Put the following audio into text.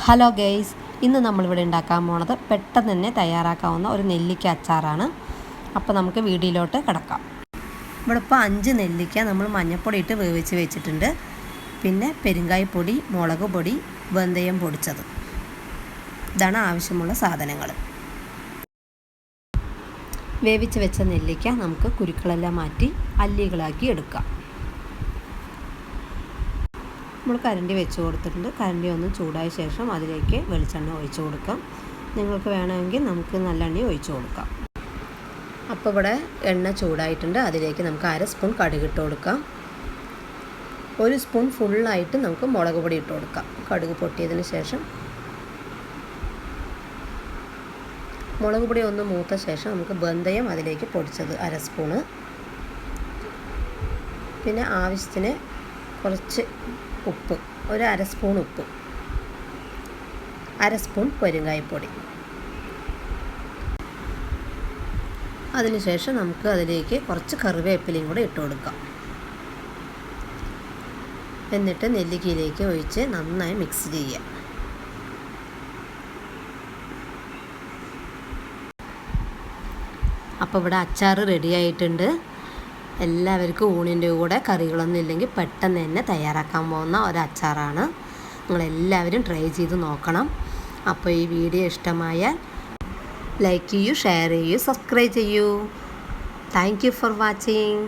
Hello guys, ഇന്ന് നമ്മളിവിടെ ഉണ്ടാക്കാൻ പോണത് പെട്ടെന്ന് തന്നെ തയ്യാറാക്കാവുന്ന ഒരു നെല്ലിക്ക അച്ചാറാണ്. അപ്പോൾ നമുക്ക് വീഡിയോയിലോട്ട് കിടക്കാം. ഇവിടെ ഇപ്പോൾ 5 നെല്ലിക്ക നമ്മൾ മഞ്ഞൾപ്പൊടി ഇട്ട് വേവിച്ച് വെച്ചിട്ടുണ്ട്. പിന്നെ പെരുങ്കായപ്പൊടി, മുളക് പൊടി, വെന്തയം പൊടിച്ചത്. ഇതാണ് ആവശ്യമുള്ള സാധനങ്ങൾ. വേവിച്ച് വെച്ച നെല്ലിക്ക നമുക്ക് കുരുക്കളെല്ലാം മാറ്റി അല്ലികളാക്കി എടുക്കാം. നമ്മൾ കരണ്ടി വെച്ച് കൊടുത്തിട്ടുണ്ട്. കരണ്ടി ഒന്ന് ചൂടായ ശേഷം അതിലേക്ക് വെളിച്ചെണ്ണ ഒഴിച്ച് കൊടുക്കാം. നിങ്ങൾക്ക് വേണമെങ്കിൽ നമുക്ക് നല്ലെണ്ണ ഒഴിച്ച് കൊടുക്കാം. അപ്പോൾ ഇവിടെ എണ്ണ ചൂടായിട്ടുണ്ട്. അതിലേക്ക് നമുക്ക് 1/2 സ്പൂൺ കടുക് ഇട്ട് കൊടുക്കാം. 1 സ്പൂൺ ഫുള്ളായിട്ട് നമുക്ക് മുളക് പൊടി ഇട്ട് കൊടുക്കാം. കടുക് പൊട്ടിയതിന് ശേഷം മുളക് പൊടി ഒന്ന് മൂത്ത ശേഷം നമുക്ക് വെന്തയം അതിലേക്ക് പൊടിച്ചത് 1/2 സ്പൂണ്, പിന്നെ ആവശ്യത്തിന് കുറച്ച് ഉപ്പ്, 1/2 സ്പൂൺ ഉപ്പ്, 1/2 സ്പൂൺ പെരുങ്കായപ്പൊടി. അതിനുശേഷം നമുക്ക് അതിലേക്ക് കുറച്ച് കറിവേപ്പിലയും കൂടെ ഇട്ട് കൊടുക്കാം. എന്നിട്ട് നെല്ലിക്കയിലേക്ക് ഒഴിച്ച് നന്നായി മിക്സ് ചെയ്യാം. അപ്പോൾ ഇവിടെ അച്ചാർ റെഡി ആയിട്ടുണ്ട്. എല്ലാവർക്കും ഊണിൻ്റെ കൂടെ കറികളൊന്നും ഇല്ലെങ്കിൽ പെട്ടെന്ന് തന്നെ തയ്യാറാക്കാൻ പോകുന്ന ഒരു അച്ചാറാണ്. നിങ്ങളെല്ലാവരും ട്രൈ ചെയ്ത് നോക്കണം. അപ്പോൾ ഈ വീഡിയോ ഇഷ്ടമായാൽ ലൈക്ക് ചെയ്യൂ, ഷെയർ ചെയ്യൂ, സബ്സ്ക്രൈബ് ചെയ്യൂ. Thank you for watching.